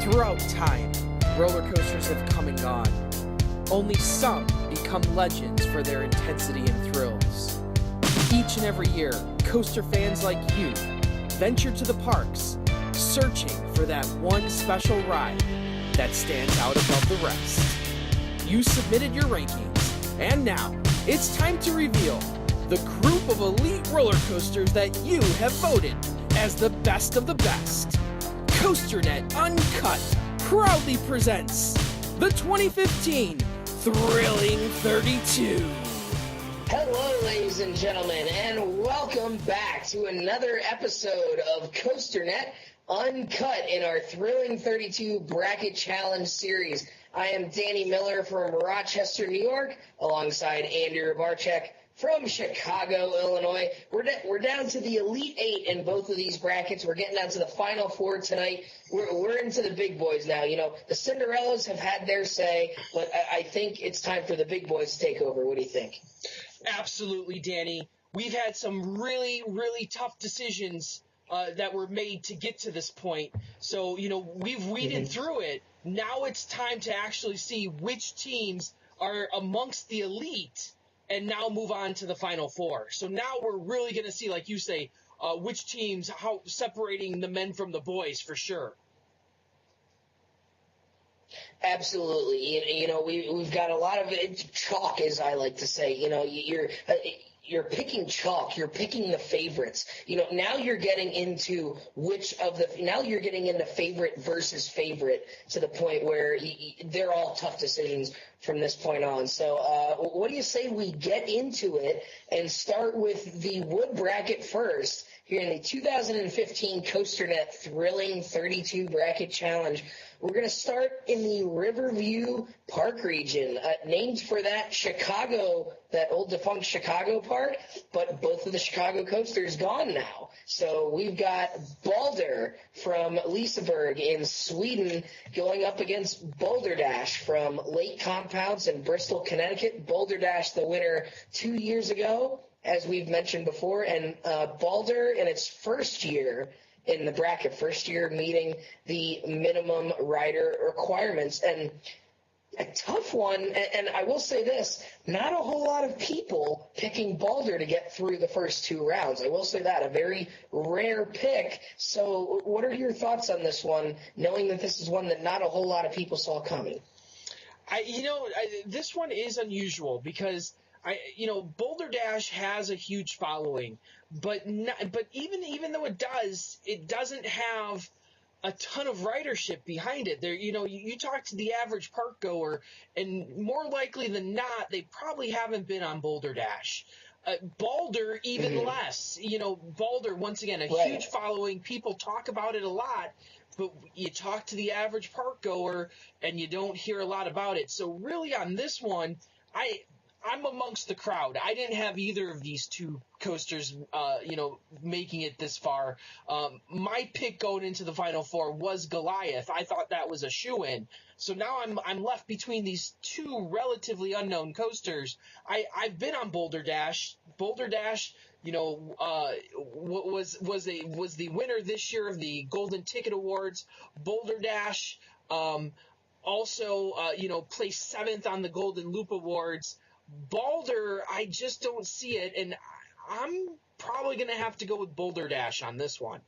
Throughout time, roller coasters have come and gone. Only some become legends for their intensity and thrills. Each and every year, coaster fans like you venture to the parks, searching for that one special ride that stands out above the rest. You submitted your rankings, and now it's time to reveal the group of elite roller coasters that you have voted as the best of the best. COASTER-net Uncut proudly presents the 2015 Thrilling 32. Hello, ladies and gentlemen, and welcome back to another episode of COASTER-net Uncut in our Thrilling 32 Bracket Challenge series. I am Danny Miller from Rochester, New York, alongside Andrew Barczyk from Chicago, Illinois. We're down to the Elite Eight in both of these brackets. We're getting down to the Final Four tonight. We're into the big boys now. You know, the Cinderellas have had their say, but I think it's time for the big boys to take over. What do you think? Absolutely, Danny. We've had some really, really tough decisions that were made to get to this point. So, you know, we've weeded through it. Now it's time to actually see which teams are amongst the elite and now move on to the Final Four. So now we're really going to see, like you say, which teams, how separating the men from the boys for sure. Absolutely. You know, we've got a lot of chalk, as I like to say. You know, you're picking chalk. You're picking the favorites. You know, now you're getting into you're getting into favorite versus favorite to the point where they're all tough decisions from this point on. So what do you say we get into it and start with the wood bracket first here in the 2015 COASTER-net Thrilling 32 Bracket Challenge. We're going to start in the Riverview Park region, named for that old defunct Chicago park, but both of the Chicago coasters gone now. So we've got Balder from Liseberg in Sweden going up against Boulder Dash from Lake Compounce in Bristol, Connecticut. Boulder Dash, the winner 2 years ago, as we've mentioned before, and Balder in its first year in the bracket, first year meeting the minimum rider requirements. And a tough one, and I will say this, not a whole lot of people picking Balder to get through the first two rounds. I will say that, a very rare pick. So what are your thoughts on this one, knowing that this is one that not a whole lot of people saw coming? This one is unusual because Boulder Dash has a huge following, but even though it doesn't have a ton of ridership behind it. There, you talk to the average park goer, and more likely than not, they probably haven't been on Boulder Dash. Boulder, even less. Boulder, once again, a huge following. People talk about it a lot, but you talk to the average park goer, and you don't hear a lot about it. So really on this one, I'm amongst the crowd. I didn't have either of these two coasters, making it this far. My pick going into the Final Four was Goliath. I thought that was a shoo-in. So now I'm left between these two relatively unknown coasters. I've been on Boulder Dash. Boulder Dash, was the winner this year of the Golden Ticket Awards. Boulder Dash, also placed 7th on the Golden Loop Awards. Balder, I just don't see it, and I'm probably going to have to go with Boulder Dash on this one.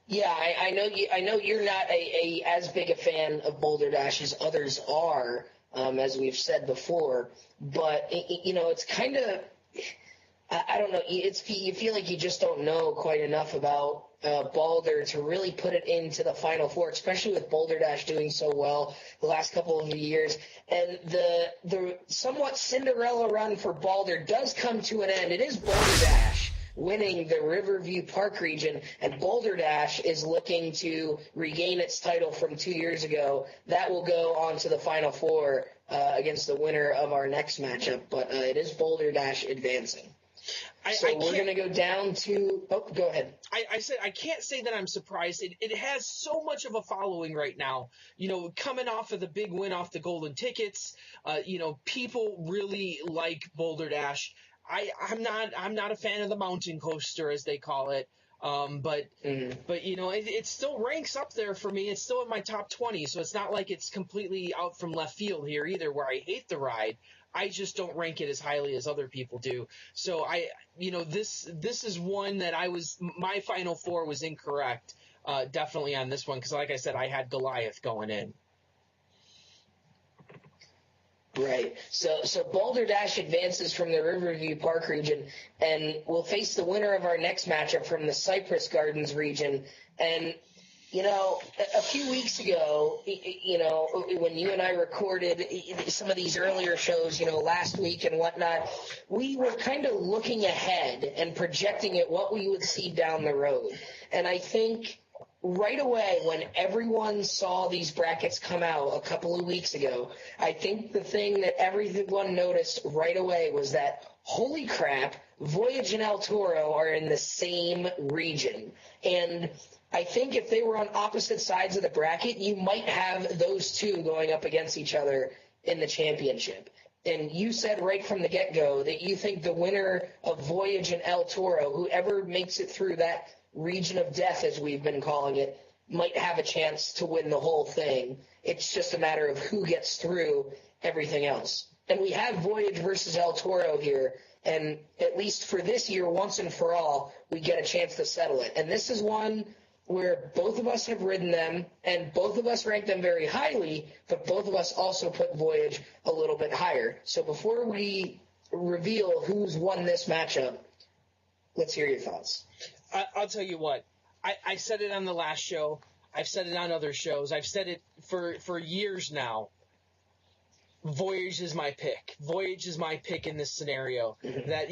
Yeah, I know you're not as big a fan of Boulder Dash as others are, as we've said before. But it's kind of, I don't know. You feel like you just don't know quite enough about Balder to really put it into the Final Four, especially with Boulder Dash doing so well the last couple of years. And the somewhat Cinderella run for Balder does come to an end. It is Boulder Dash winning the Riverview Park region, and Boulder Dash is looking to regain its title from 2 years ago. That will go on to the Final Four against the winner of our next matchup, but it is Boulder Dash advancing. We're going to go down to – oh, go ahead. I said I can't say that I'm surprised. It has so much of a following right now. Coming off of the big win off the Golden Tickets, people really like Boulder Dash. I'm not a fan of the mountain coaster, as they call it. But it still ranks up there for me. It's still in my top 20, so it's not like it's completely out from left field here either, where I hate the ride. I just don't rank it as highly as other people do. So this is one that my final four was incorrect, definitely on this one, because like I said, I had Goliath going in. Right. So Boulder Dash advances from the Riverview Park region and will face the winner of our next matchup from the Cypress Gardens region. And, a few weeks ago, when you and I recorded some of these earlier shows, last week and whatnot, we were kind of looking ahead and projecting at what we would see down the road. And I think right away, when everyone saw these brackets come out a couple of weeks ago, I think the thing that everyone noticed right away was that, holy crap, Voyage and El Toro are in the same region. And I think if they were on opposite sides of the bracket, you might have those two going up against each other in the championship. And you said right from the get-go that you think the winner of Voyage and El Toro, whoever makes it through that region of death, as we've been calling it, might have a chance to win the whole thing. It's just a matter of who gets through everything else. And we have Voyage versus El Toro here, and at least for this year, once and for all, we get a chance to settle it. And this is one where both of us have ridden them, and both of us rank them very highly, but both of us also put Voyage a little bit higher. So before we reveal who's won this matchup, let's hear your thoughts. I'll tell you what. I said it on the last show. I've said it on other shows. I've said it for years now. Voyage is my pick. Voyage is my pick in this scenario. Mm-hmm. That,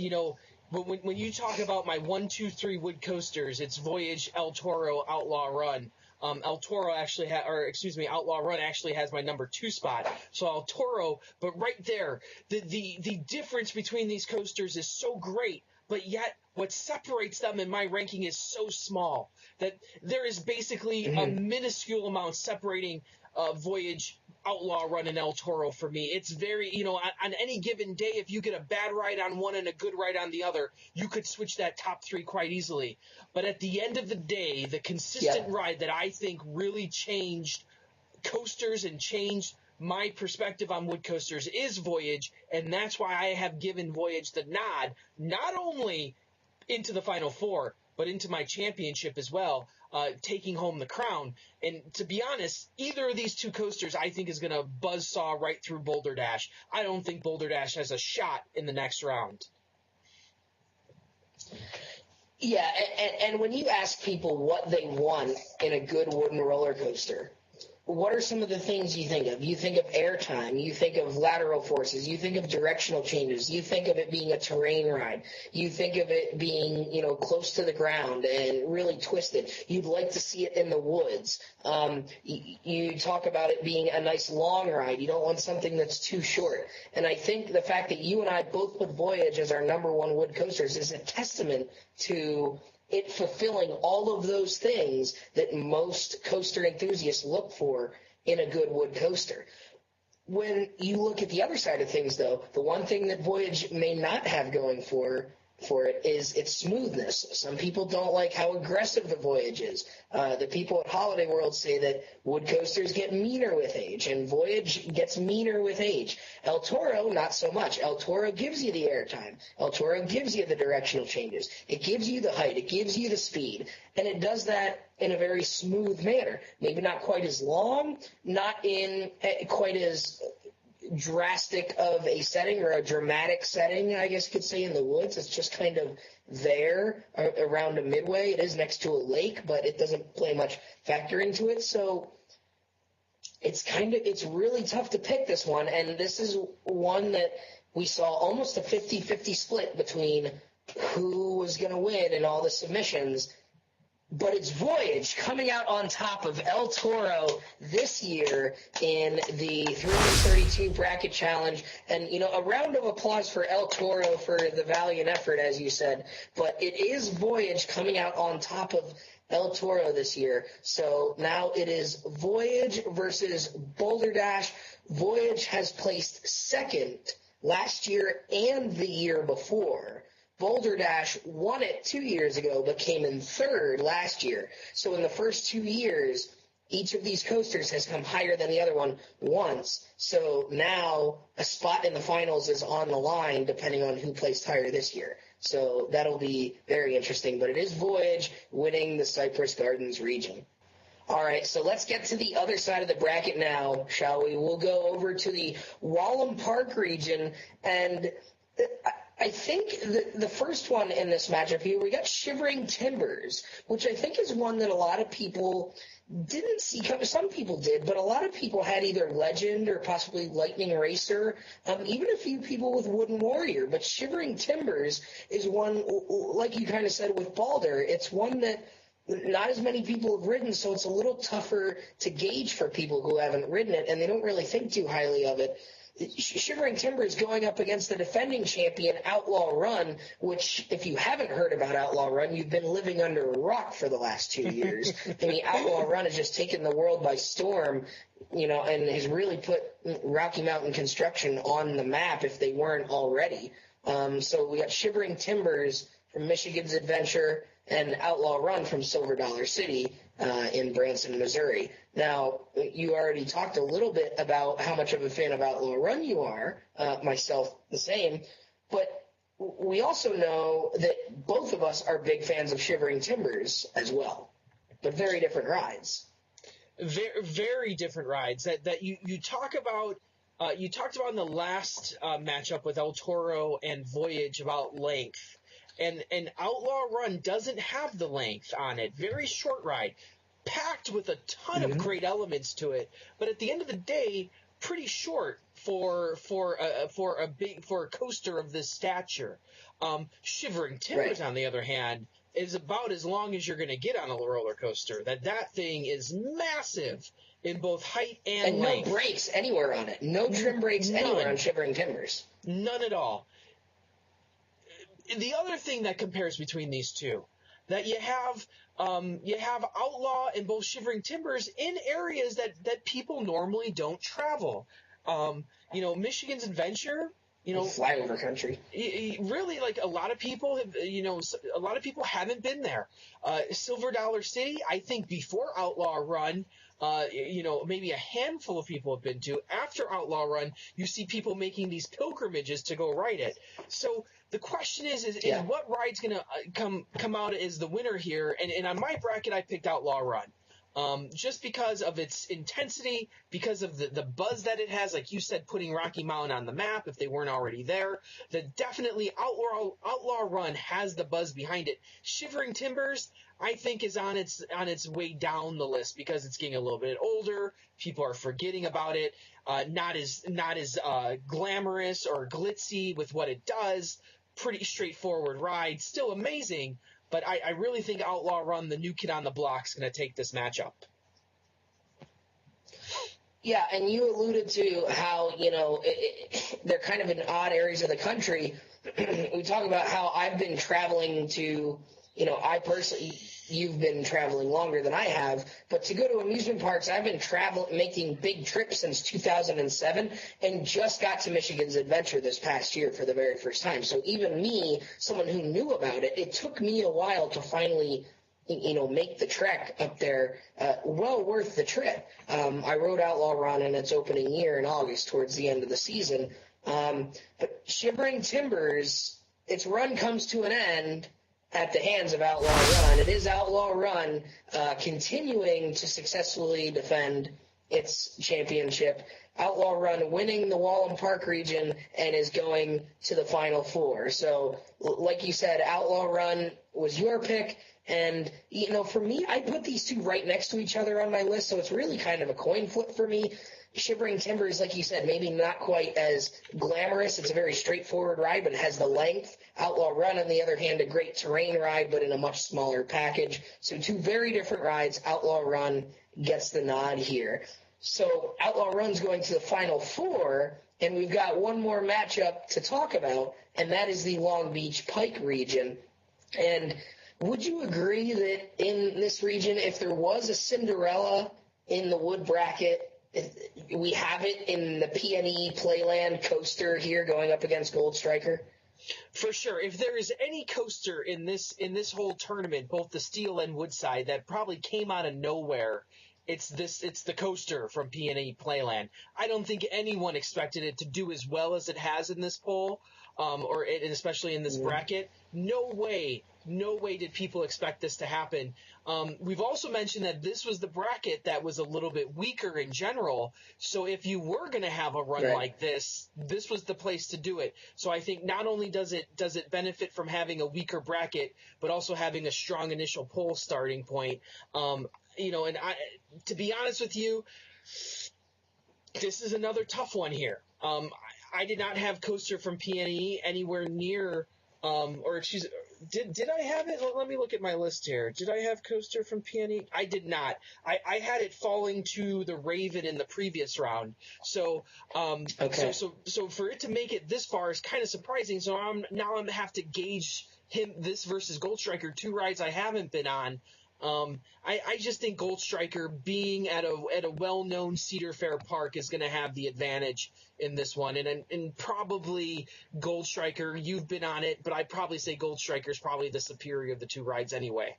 when you talk about my 1, 2, 3 wood coasters, it's Voyage, El Toro, Outlaw Run. El Toro Outlaw Run actually has my number 2 spot. So El Toro, but right there, the difference between these coasters is so great, but yet what separates them in my ranking is so small that there is basically a minuscule amount separating Voyage, Outlaw Run, and El Toro for me. It's very, on any given day, if you get a bad ride on one and a good ride on the other, you could switch that top 3 quite easily. But at the end of the day, the consistent ride that I think really changed coasters and changed my perspective on wood coasters is Voyage, and that's why I have given Voyage the nod, not only into the Final Four, but into my championship as well, taking home the crown. And to be honest, either of these two coasters I think is going to buzzsaw right through Boulder Dash. I don't think Boulder Dash has a shot in the next round. Yeah, and when you ask people what they want in a good wooden roller coaster, what are some of the things you think of? You think of airtime. You think of lateral forces. You think of directional changes. You think of it being a terrain ride. You think of it being, close to the ground and really twisted. You'd like to see it in the woods. You talk about it being a nice long ride. You don't want something that's too short. And I think the fact that you and I both put Voyage as our number 1 wood coasters is a testament to it fulfilling all of those things that most coaster enthusiasts look for in a good wood coaster. When you look at the other side of things, though, the one thing that Voyage may not have going for it is its smoothness. Some people don't like how aggressive the Voyage is. The people at Holiday World say that wood coasters get meaner with age, and Voyage gets meaner with age. El Toro, not so much. El Toro gives you the airtime. El Toro gives you the directional changes. It gives you the height. It gives you the speed. And it does that in a very smooth manner. Maybe not quite as long, not in quite as drastic of a setting or a dramatic setting, I guess you could say, in the woods. It's just kind of there around a midway. It is next to a lake, but it doesn't play much factor into it. So it's really tough to pick this one. And this is one that we saw almost a 50-50 split between who was going to win in all the submissions. But it's Voyage coming out on top of El Toro this year in the 332 bracket challenge. And, a round of applause for El Toro for the valiant effort, as you said. But it is Voyage coming out on top of El Toro this year. So now it is Voyage versus Boulder Dash. Voyage has placed second last year and the year before. Boulder Dash won it 2 years ago, but came in third last year. So in the first 2 years, each of these coasters has come higher than the other one once. So now a spot in the finals is on the line depending on who placed higher this year. So that'll be very interesting. But it is Voyage winning the Cypress Gardens region. All right, so let's get to the other side of the bracket now, shall we? We'll go over to the Wallam Park region, and I think the first one in this matchup here, we got Shivering Timbers, which I think is one that a lot of people didn't see coming. Some people did, but a lot of people had either Legend or possibly Lightning Racer, even a few people with Wooden Warrior. But Shivering Timbers is one, like you kind of said with Balder, it's one that not as many people have ridden, so it's a little tougher to gauge for people who haven't ridden it, and they don't really think too highly of it. Shivering Timbers going up against the defending champion Outlaw Run, which, if you haven't heard about Outlaw Run, you've been living under a rock for the last 2 years. I mean, Outlaw Run has just taken the world by storm, and has really put Rocky Mountain construction on the map if they weren't already. So we got Shivering Timbers from Michigan's Adventure and Outlaw Run from Silver Dollar City in Branson, Missouri. Now, you already talked a little bit about how much of a fan of Outlaw Run you are, myself the same, but we also know that both of us are big fans of Shivering Timbers as well, but very different rides. Very, very different rides that you talk about. You talked about in the last matchup with El Toro and Voyage about length. And Outlaw Run doesn't have the length on it. Very short ride, packed with a ton of great elements to it. But at the end of the day, pretty short for a coaster of this stature. Shivering Timbers, on the other hand, is about as long as you're going to get on a roller coaster. That thing is massive in both height and length. No brakes anywhere on it. No trim brakes anywhere on Shivering Timbers. None at all. The other thing that compares between these two, that you have Outlaw and both Shivering Timbers in areas that people normally don't travel. Michigan's Adventure, flyover country. Really, like a lot of people haven't been there. Silver Dollar City, I think before Outlaw Run, maybe a handful of people have been to. After Outlaw Run, you see people making these pilgrimages to go ride it. So the question is what ride's going to come out as the winner here? And on my bracket, I picked Outlaw Run. Just because of its intensity, because of the buzz that it has, like you said, putting Rocky Mountain on the map if they weren't already there. That definitely Outlaw Run has the buzz behind it. Shivering Timbers, I think, is on its way down the list because it's getting a little bit older. People are forgetting about it. Not as glamorous or glitzy with what it does. Pretty straightforward ride, still amazing. But I really think Outlaw Run, the new kid on the block, is going to take this matchup. Yeah, and you alluded to how, they're kind of in odd areas of the country. We talk about how I've been traveling to, you've been traveling longer than I have, but to go to amusement parks, I've been making big trips since 2007 and just got to Michigan's Adventure this past year for the very first time. So even me, someone who knew about it, it took me a while to finally, make the trek up there. Well worth the trip. I rode Outlaw Run in its opening year in August towards the end of the season. But Shivering Timbers, its run comes to an end at the hands of Outlaw Run. It is Outlaw Run continuing to successfully defend its championship. Outlaw Run winning the Wallam Park region and is going to the Final Four. So, like you said, Outlaw Run was your pick. And, for me, I put these two right next to each other on my list, so it's really kind of a coin flip for me. Shivering Timbers, like you said, maybe not quite as glamorous. It's a very straightforward ride, but it has the length. Outlaw Run, on the other hand, a great terrain ride, but in a much smaller package. So two very different rides. Outlaw Run gets the nod here. So Outlaw Run's going to the Final Four, and we've got one more matchup to talk about, and that is the Long Beach Pike region. And would you agree that in this region, if there was a Cinderella in the wood bracket, we have it in the PNE Playland coaster here going up against Gold Striker? For sure. If there is any coaster in this whole tournament, both the steel and wood side, that probably came out of nowhere, it's the coaster from P&E Playland. I don't think anyone expected it to do as well as it has in this poll, and especially in this bracket. No way did people expect this to happen. We've also mentioned that this was the bracket that was a little bit weaker in general. So if you were going to have a run like this was the place to do it. So I think not only does it benefit from having a weaker bracket, but also having a strong initial poll starting point. And to be honest with you, this is another tough one here. I did not have coaster from P&E anywhere near, did I have it? Let me look at my list here. Did I have coaster from P&E? I did not. I had it falling to the Raven in the previous round. So, so for it to make it this far is kind of surprising. So I'm have to gauge this versus Gold Striker, two rides I haven't been on. I just think Gold Striker being at a well-known Cedar Fair park is going to have the advantage in this one, and probably Gold Striker. You've been on it, but I'd probably say Gold Striker is probably the superior of the two rides anyway.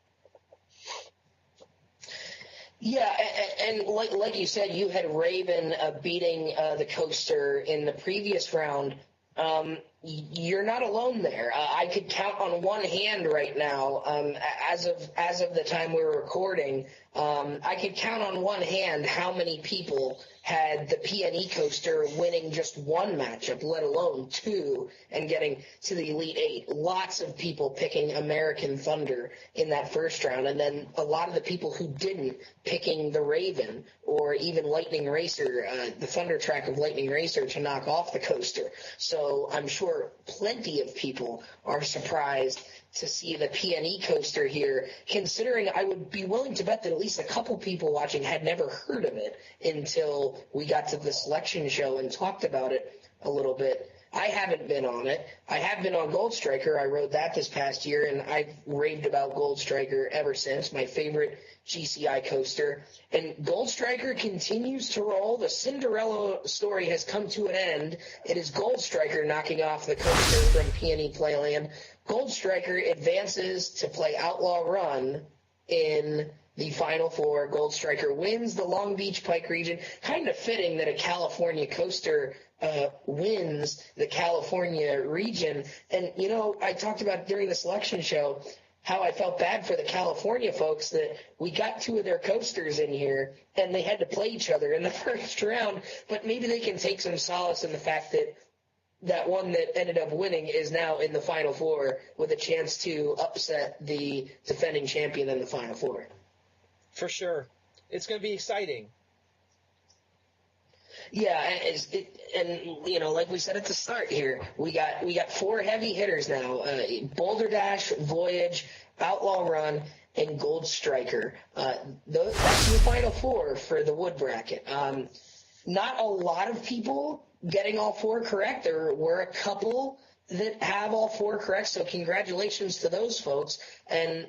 Yeah, and like you said, you had Raven beating the coaster in the previous round. You're not alone there. I could count on one hand right now, as of the time we were recording. I could count on one hand how many people had the P&E coaster winning just one matchup, let alone two, and getting to the Elite Eight. Lots of people picking American Thunder in that first round, and then a lot of the people who didn't picking the Raven or even Lightning Racer, the Thunder track of Lightning Racer to knock off the coaster. So I'm sure plenty of people are surprised to see the P&E coaster here, considering I would be willing to bet that at least a couple people watching had never heard of it until we got to the selection show and talked about it a little bit. I haven't been on it. I have been on Gold Striker. I rode that this past year, and I've raved about Gold Striker ever since. My favorite GCI coaster. And Gold Striker continues to roll. The Cinderella story has come to an end. It is Gold Striker knocking off the coaster from P&E Playland. Gold Striker advances to play Outlaw Run in the Final Four. Gold Striker wins the Long Beach Pike region. Kind of fitting that a California coaster wins the California region. And, I talked about during the selection show how I felt bad for the California folks that we got two of their coasters in here and they had to play each other in the first round. But maybe they can take some solace in the fact that one that ended up winning is now in the Final Four with a chance to upset the defending champion in the Final Four. For sure. It's going to be exciting. Yeah, and like we said at the start here, we got four heavy hitters now: Boulder Dash, Voyage, Outlaw Run, and Gold Striker. That's the Final Four for the wood bracket. Not a lot of people getting all four correct. There were a couple that have all four correct, so congratulations to those folks. And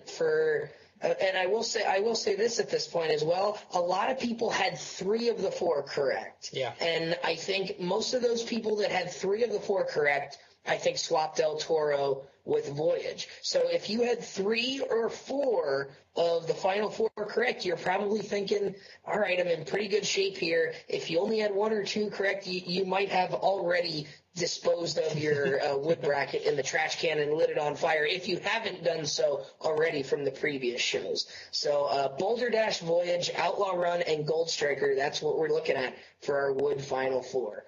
I will say this at this point as well. A lot of people had three of the four correct. Yeah. And I think most of those people that had three of the four correct, I think swapped El Toro with Voyage. So if you had three or four of the Final Four correct, you're probably thinking, all right, I'm in pretty good shape here. If you only had one or two correct, you might have already disposed of your wood bracket in the trash can and lit it on fire if you haven't done so already from the previous shows. So Boulder Dash, Voyage, Outlaw Run, and Gold Striker, that's what we're looking at for our wood Final Four.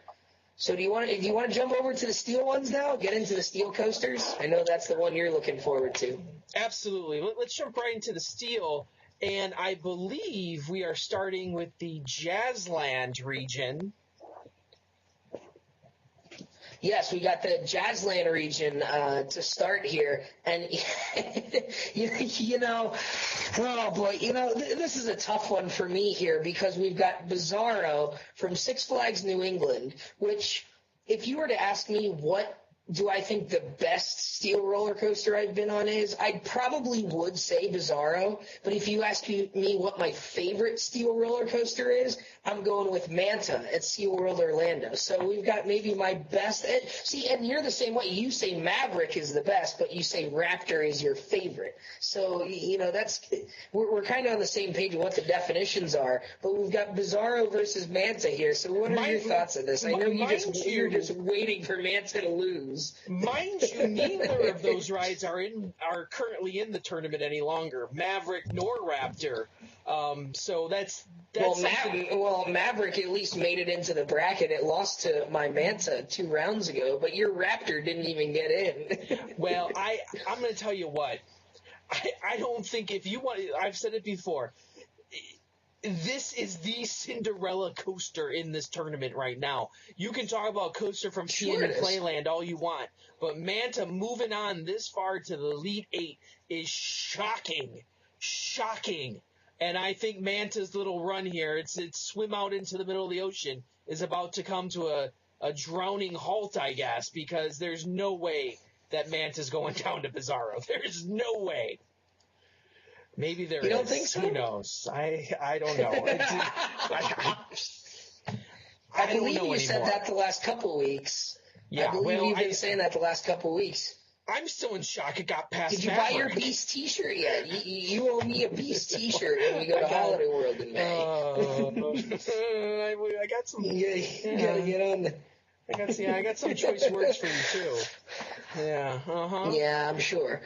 So do you want to jump over to the steel ones now? Get into the steel coasters? I know that's the one you're looking forward to. Absolutely. Let's jump right into the steel. And I believe we are starting with the Jazzland region. Yes, we got the Jazzland region to start here, and oh boy, this is a tough one for me here because we've got Bizarro from Six Flags New England, which, if you were to ask me what do I think the best steel roller coaster I've been on is? I probably would say Bizarro, but if you ask me what my favorite steel roller coaster is, I'm going with Manta at SeaWorld Orlando. So we've got maybe my best. See, and you're the same way. You say Maverick is the best, but you say Raptor is your favorite. So, we're kind of on the same page of what the definitions are, but we've got Bizarro versus Manta here. So what are your thoughts on this? I know you're just waiting for Manta to lose. Mind you, neither of those rides are currently in the tournament any longer. Maverick nor Raptor. So that's Maverick at least made it into the bracket. It lost to my Manta 2 rounds ago, but your Raptor didn't even get in. Well, I'm going to tell you what. I don't think if you want – I've said it before. This is the Cinderella coaster in this tournament right now. You can talk about coaster from TNT Playland all you want, but Manta moving on this far to the Elite 8 is shocking. And I think Manta's little run here, it's swim out into the middle of the ocean, is about to come to a drowning halt, I guess, because there's no way that Manta's going down to Bizarro. There's no way. Maybe there is. You don't think so? Who knows? I don't know. I believe you said that the last couple weeks. Yeah, I believe you've been saying that the last couple weeks. I'm still in shock it got past Did you Maverick. buy your Beast t-shirt yet? You owe me a Beast t-shirt when we go to Holiday World in May. I got some. You gotta get on the... I got some choice words for you, too. Yeah, Yeah, I'm sure.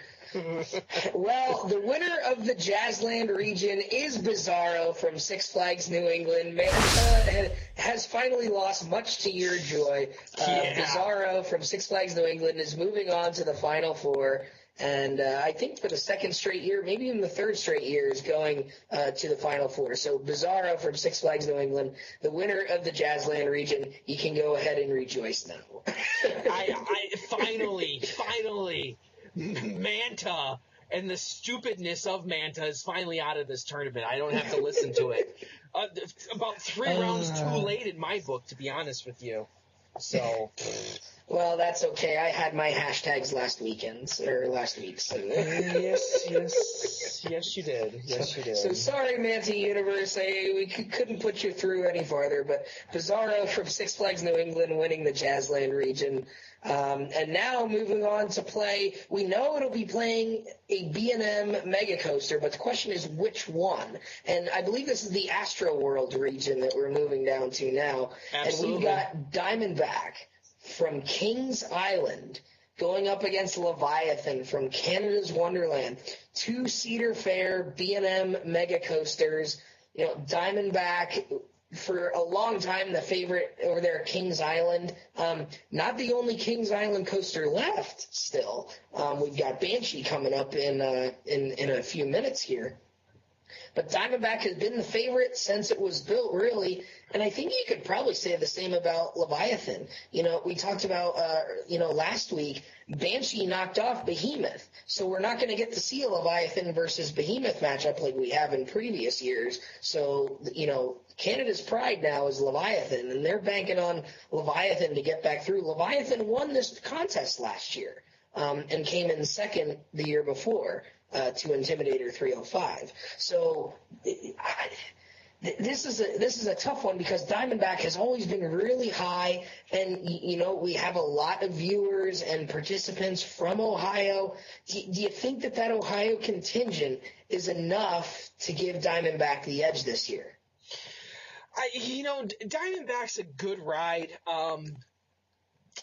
Well, the winner of the Jazzland region is Bizarro from Six Flags New England. Manta has finally lost, much to your joy. Bizarro from Six Flags New England is moving on to the Final Four. And I think for the second straight year, maybe even the third straight year, is going to the Final Four. So Bizarro from Six Flags New England, the winner of the Jazzland region, you can go ahead and rejoice now. I finally, Manta and the stupidness of Manta is finally out of this tournament. I don't have to listen to it. About 3 rounds too late in my book, to be honest with you. So... Well, that's okay. I had my hashtags last week. So. Yes, you did. So sorry, Manta Universe. We couldn't put you through any farther. But Bizarro from Six Flags New England winning the Jazzland region. And now moving on to play. We know it'll be playing a B&M Mega Coaster, but the question is which one. And I believe this is the Astro World region that we're moving down to now. Absolutely. And we've got Diamondback from Kings Island going up against Leviathan from Canada's Wonderland. 2 Cedar Fair B&M Mega Coasters. Diamondback, for a long time, the favorite over there at Kings Island. Not the only Kings Island coaster left still. We've got Banshee coming up in a few minutes here. But Diamondback has been the favorite since it was built, really. And I think you could probably say the same about Leviathan. We talked about, last week, Banshee knocked off Behemoth. So we're not going to get to see a Leviathan versus Behemoth matchup like we have in previous years. So, Canada's pride now is Leviathan, and they're banking on Leviathan to get back through. Leviathan won this contest last year and came in second the year before. To Intimidator 305. So this is a tough one because Diamondback has always been really high, and we have a lot of viewers and participants from Ohio. Do you think that Ohio contingent is enough to give Diamondback the edge this year? Diamondback's a good ride.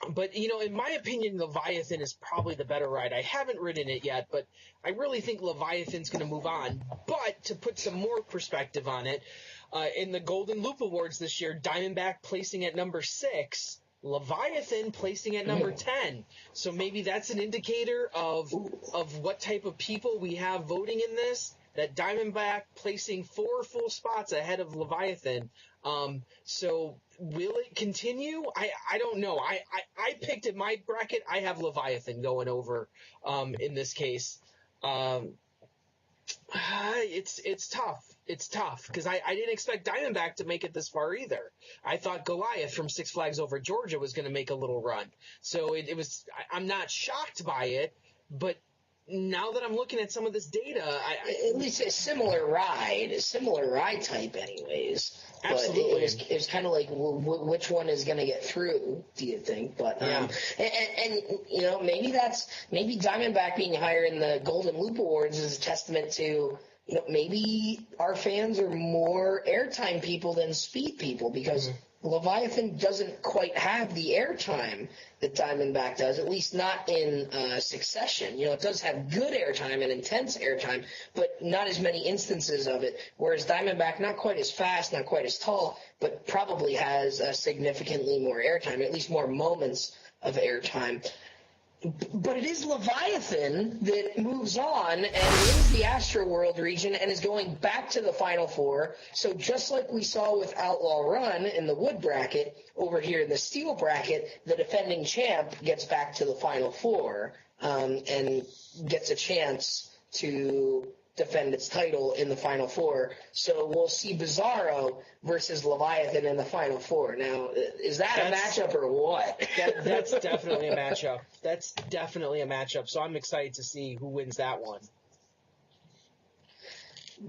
But, in my opinion, Leviathan is probably the better ride. I haven't ridden it yet, but I really think Leviathan's going to move on. But to put some more perspective on it, in the Golden Loop Awards this year, Diamondback placing at number 6, Leviathan placing at number 10. So maybe that's an indicator of what type of people we have voting in this. That Diamondback placing 4 full spots ahead of Leviathan. So will it continue? I don't know. I picked in my bracket. I have Leviathan going over in this case. It's tough. it's tough because I didn't expect Diamondback to make it this far either. I thought Goliath from Six Flags Over Georgia was going to make a little run. So it was, I'm not shocked by it, but now that I'm looking at some of this data, at least a similar ride type anyways. Absolutely. But it was kind of like, which one is going to get through, do you think? But, and maybe Diamondback being higher in the Golden Loop Awards is a testament to, maybe our fans are more airtime people than speed people because Leviathan doesn't quite have the airtime that Diamondback does, at least not in succession. It does have good airtime and intense airtime, but not as many instances of it, whereas Diamondback, not quite as fast, not quite as tall, but probably has significantly more airtime, at least more moments of airtime. But it is Leviathan that moves on and wins the Astroworld region and is going back to the Final Four. So just like we saw with Outlaw Run in the wood bracket, over here in the steel bracket, the defending champ gets back to the Final Four and gets a chance to defend its title in the Final Four. So we'll see Bizarro versus Leviathan in the Final Four. Now, is that a matchup or what? That's definitely a matchup. That's definitely a matchup. So I'm excited to see who wins that one.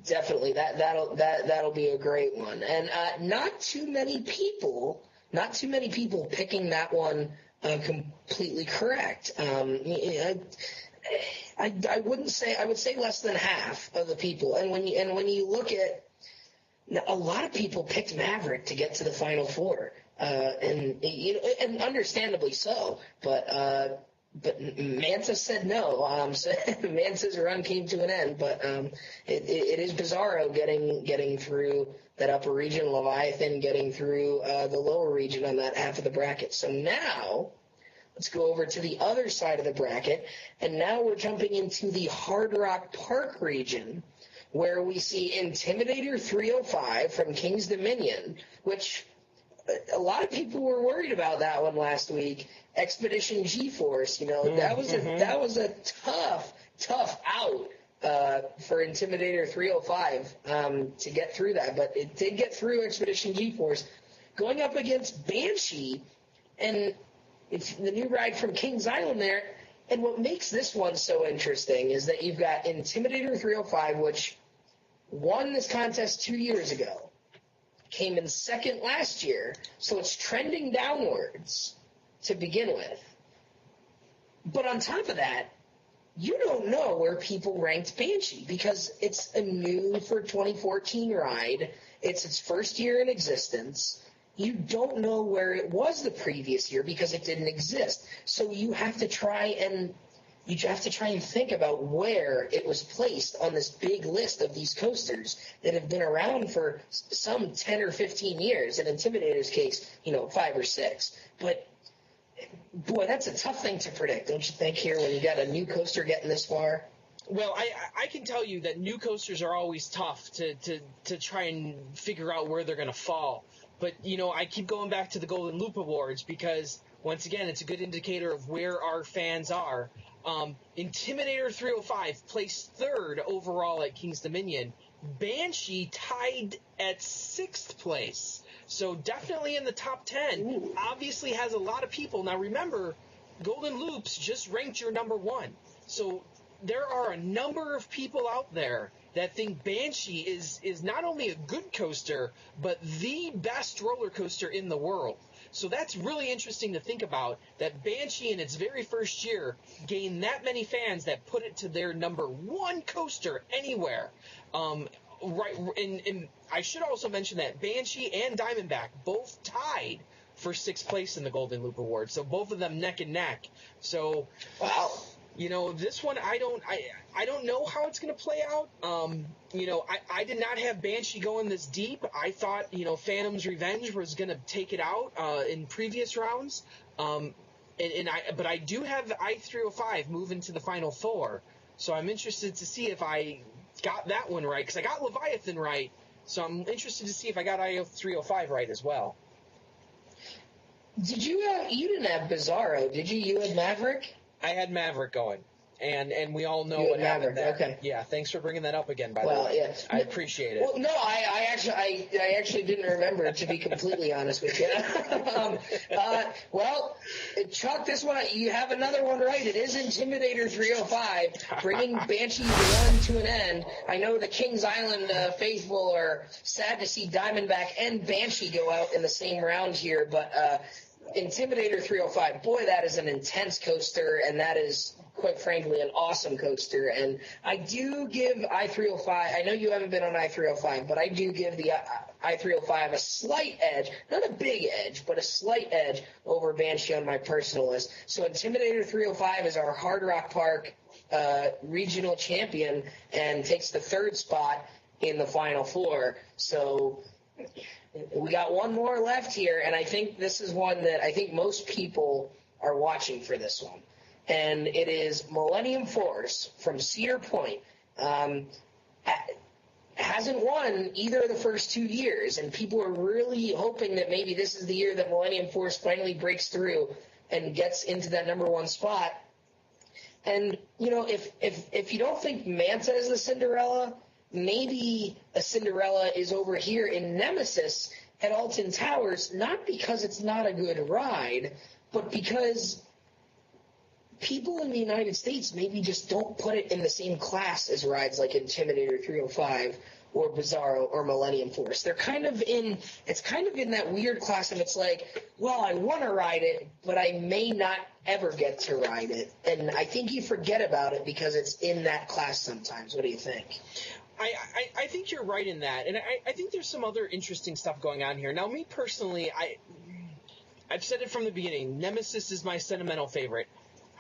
Definitely, that'll be a great one, and not too many people picking that one completely correct. I wouldn't say, I would say less than half of the people. And when you look at, a lot of people picked Maverick to get to the Final Four, and understandably so. But Mantis said no. So Mantis' run came to an end. But it is Bizarro getting through that upper region, Leviathan getting through the lower region on that half of the bracket. So now, let's go over to the other side of the bracket, and now we're jumping into the Hard Rock Park region, where we see Intimidator 305 from King's Dominion, which a lot of people were worried about that one last week. Expedition G-Force, that was a tough out for Intimidator 305 to get through that, but it did get through Expedition G-Force, going up against Banshee, and it's the new ride from Kings Island there. And what makes this one so interesting is that you've got Intimidator 305, which won this contest 2 years ago, came in second last year, so it's trending downwards to begin with. But on top of that, you don't know where people ranked Banshee because it's a new for 2014 ride. It's its first year in existence. You don't know where it was the previous year because it didn't exist. So you have to try and think about where it was placed on this big list of these coasters that have been around for some 10 or 15 years. In Intimidator's case, 5 or 6. But boy, that's a tough thing to predict, don't you think, here when you got a new coaster getting this far? Well, I can tell you that new coasters are always tough to try and figure out where they're going to fall. But, I keep going back to the Golden Loop Awards because, once again, it's a good indicator of where our fans are. Intimidator 305 placed third overall at King's Dominion. Banshee tied at 6th place. So definitely in the top 10. Ooh. Obviously has a lot of people. Now, remember, Golden Loops just ranked your number 1. So there are a number of people out there that think Banshee is not only a good coaster, but the best roller coaster in the world. So that's really interesting to think about, that Banshee in its very first year gained that many fans that put it to their number 1 coaster anywhere. Right, and I should also mention that Banshee and Diamondback both tied for 6th place in the Golden Loop Award. So both of them neck and neck. So, wow. This one I don't know how it's going to play out. I did not have Banshee going this deep. I thought Phantom's Revenge was going to take it out in previous rounds. But I do have I-305 moving to the Final Four. So I'm interested to see if I got that one right, because I got Leviathan right. So I'm interested to see if I got I-305 right as well. Did you didn't have Bizarro, did you? You had Maverick? I had Maverick going. And we all know You what would happened never. there. Okay. Yeah, thanks for bringing that up again, by the Well, way. yeah. I appreciate it. Well, no, I actually didn't remember, to be completely honest with you. Well, Chuck, this one, you have another one right. It is Intimidator 305, bringing Banshee's run to an end. I know the Kings Island faithful are sad to see Diamondback and Banshee go out in the same round here, but Intimidator 305, boy, that is an intense coaster, and that is, quite frankly, an awesome coaster. And I do give I-305, I know you haven't been on I-305, but I do give the I-305 a slight edge, not a big edge, but a slight edge over Banshee on my personal list. So Intimidator 305 is our Hard Rock Park regional champion and takes the third spot in the Final Four. So we got one more left here, and I think this is one that I think most people are watching for this one. And it is Millennium Force from Cedar Point. Hasn't won either of the first 2 years, and people are really hoping that maybe this is the year that Millennium Force finally breaks through and gets into that number one spot. And, you know, if you don't think Manta is the Cinderella, maybe a Cinderella is over here in Nemesis at Alton Towers, not because it's not a good ride, but because people in the United States maybe just don't put it in the same class as rides like Intimidator 305 or Bizarro or Millennium Force. It's kind of in that weird class of, it's like, well, I want to ride it, but I may not ever get to ride it. And I think you forget about it because it's in that class sometimes. What do you think? I think you're right in that, and I think there's some other interesting stuff going on here. Now, me personally, I've said it from the beginning, Nemesis is my sentimental favorite.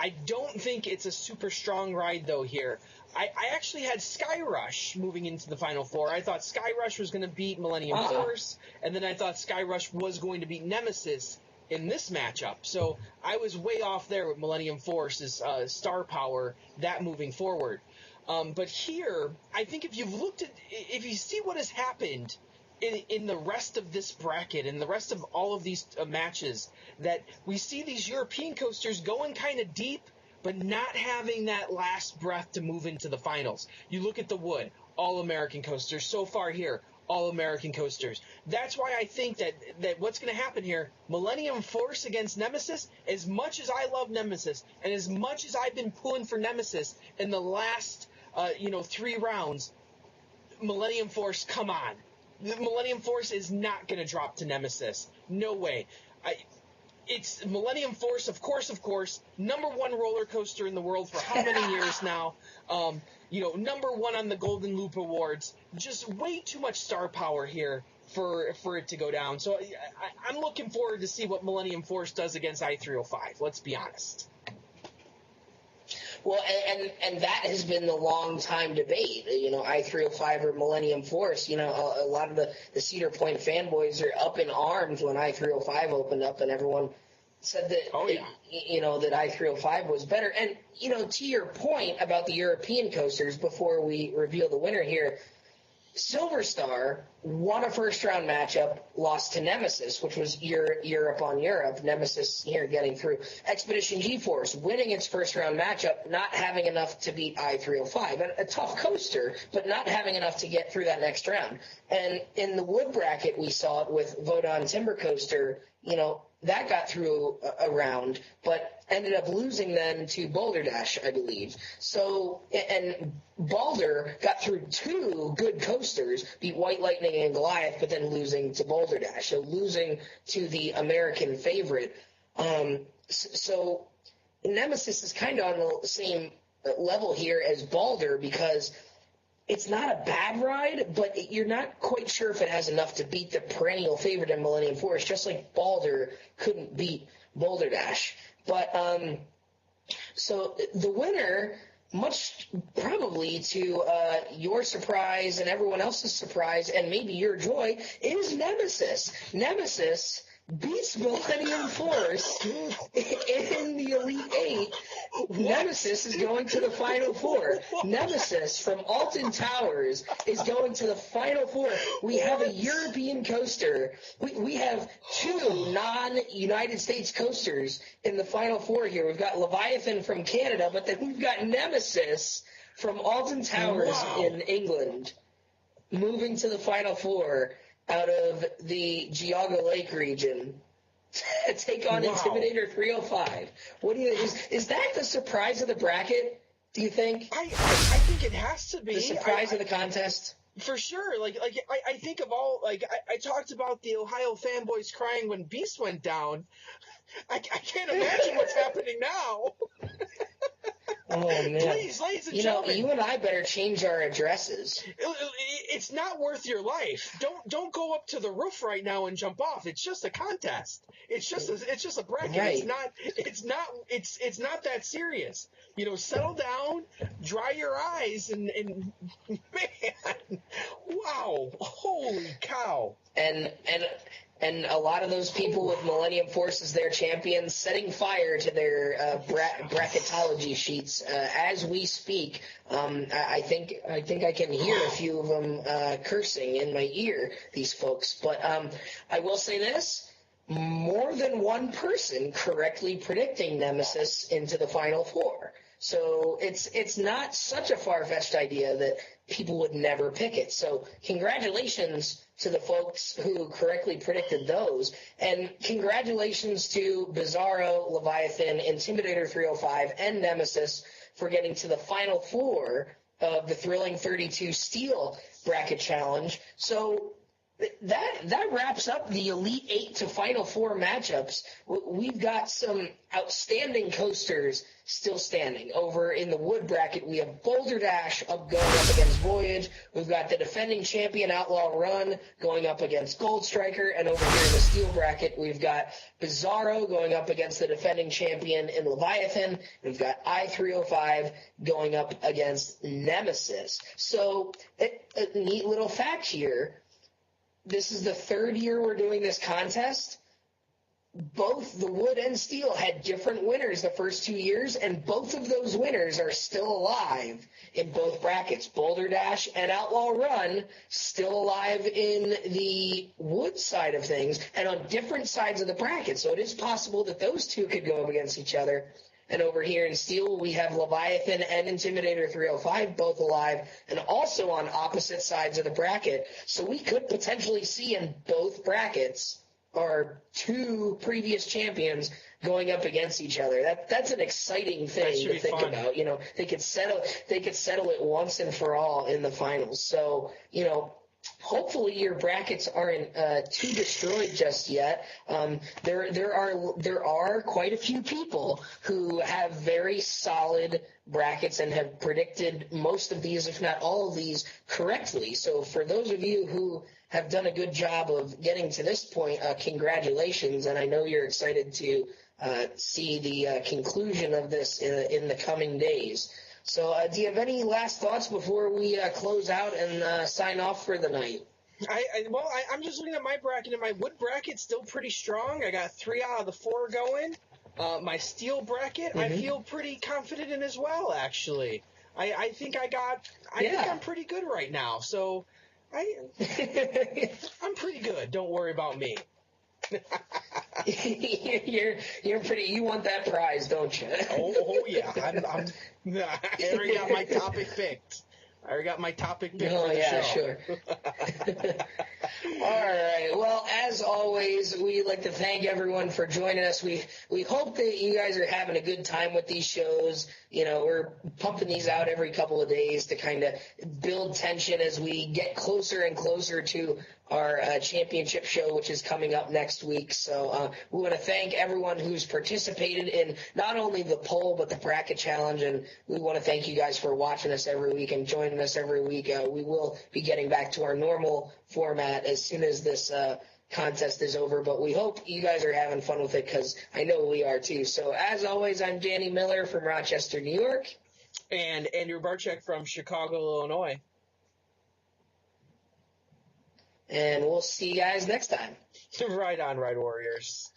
I don't think it's a super strong ride, though, here. I actually had Sky Rush moving into the Final Four. I thought Sky Rush was going to beat Millennium Force, and then I thought Sky Rush was going to beat Nemesis in this matchup. So I was way off there with Millennium Force's star power, that moving forward. But here, I think if you see what has happened in the rest of this bracket and the rest of all of these matches, that we see these European coasters going kind of deep, but not having that last breath to move into the finals. You look at the Wood, All-American coasters. So far here, All-American coasters. That's why I think that what's going to happen here, Millennium Force against Nemesis, as much as I love Nemesis, and as much as I've been pulling for Nemesis in the last 3 rounds, Millennium Force, come on. The Millennium Force is not going to drop to Nemesis. No way. It's Millennium Force, of course, number one roller coaster in the world for how many years now? Number one on the Golden Loop Awards. Just way too much star power here for it to go down. So I'm looking forward to see what Millennium Force does against I-305. Let's be honest. Well, and that has been the long time debate, I-305 or Millennium Force. A lot of the Cedar Point fanboys are up in arms when I-305 opened up, and everyone said that, that I-305 was better. And, to your point about the European coasters, before we reveal the winner here, Silver Star won a first-round matchup, lost to Nemesis, which was Europe on Europe. Nemesis here getting through. Expedition G-Force winning its first-round matchup, not having enough to beat I-305. A tough coaster, but not having enough to get through that next round. And in the Wood bracket, we saw it with Vodon Timber Coaster, that got through a round, but ended up losing then to Boulder Dash, I believe. So, and Balder got through 2 good coasters, beat White Lightning and Goliath, but then losing to Boulder Dash. So losing to the American favorite. So Nemesis is kind of on the same level here as Balder, because it's not a bad ride, but you're not quite sure if it has enough to beat the perennial favorite in Millennium Force, just like Balder couldn't beat Boulder Dash. But so the winner, much probably to your surprise and everyone else's surprise and maybe your joy, is Nemesis. Nemesis beats Millennium Force in the Elite Eight. Nemesis is going to the Final Four. Nemesis from Alton Towers is going to the Final Four. We have a European coaster. We have two non-United States coasters in the Final Four here. We've got Leviathan from Canada, but then we've got Nemesis from Alton Towers in England moving to the Final Four out of the Geauga Lake region. Take on Intimidator 305. What do you is that the surprise of the bracket? Do you think? I think it has to be the surprise of the contest. For sure. I think of all I talked about the Ohio fanboys crying when Beast went down. I can't imagine what's happening now. Oh man! Please, ladies and gentlemen, you and I better change our addresses. It's not worth your life. Don't go up to the roof right now and jump off. It's just a contest. It's just a bracket. Right. It's not that serious. Settle down, dry your eyes, and man, wow, holy cow! And a lot of those people with Millennium Force as their champions setting fire to their bracketology sheets as we speak. I think I can hear a few of them cursing in my ear, these folks. But I will say this. More than one person correctly predicting Nemesis into the Final Four. So it's not such a far-fetched idea that people would never pick it. So congratulations to the folks who correctly predicted those. And congratulations to Bizarro, Leviathan, Intimidator 305, and Nemesis for getting to the Final Four of the Thrilling 32 Steel Bracket Challenge. So that wraps up the Elite Eight to Final Four matchups. We've got some outstanding coasters still standing. Over in the wood bracket, we have Boulder Dash going up against Voyage. We've got the defending champion Outlaw Run going up against Gold Striker. And over here in the steel bracket, we've got Bizarro going up against the defending champion in Leviathan. We've got I-305 going up against Nemesis. So a neat little fact here. This is the third year we're doing this contest. Both the wood and steel had different winners the first 2 years, and both of those winners are still alive in both brackets. Boulder Dash and Outlaw Run still alive in the wood side of things and on different sides of the bracket. So it is possible that those two could go up against each other. And over here in steel, we have Leviathan and Intimidator 305 both alive and also on opposite sides of the bracket. So we could potentially see in both brackets our two previous champions going up against each other. That's an exciting thing to think about. They could settle it once and for all in the finals. So, hopefully your brackets aren't too destroyed just yet. There are quite a few people who have very solid brackets and have predicted most of these, if not all of these, correctly. So for those of you who have done a good job of getting to this point, congratulations, and I know you're excited to see the conclusion of this in the coming days. So do you have any last thoughts before we close out and sign off for the night? I'm just looking at my bracket, and my wood bracket's still pretty strong. I got 3 out of the 4 going. My steel bracket, I feel pretty confident in as well, actually. I think I'm pretty good right now. So I'm pretty good. Don't worry about me. You're pretty. You want that prize, don't you? Oh yeah. I already got my topic picked. for the show. Sure. All right. Well, as always, we'd like to thank everyone for joining us. We hope that you guys are having a good time with these shows. We're pumping these out every couple of days to kind of build tension as we get closer and closer to our championship show, which is coming up next week. So we want to thank everyone who's participated in not only the poll but the bracket challenge, and we want to thank you guys for watching us every week and joining us every week. We will be getting back to our normal format as soon as this contest is over, but we hope you guys are having fun with it because I know we are too. So as always, I'm Danny Miller from Rochester, New York. And Andrew Barczyk from Chicago, Illinois. And we'll see you guys next time. Right on, Ride Warriors.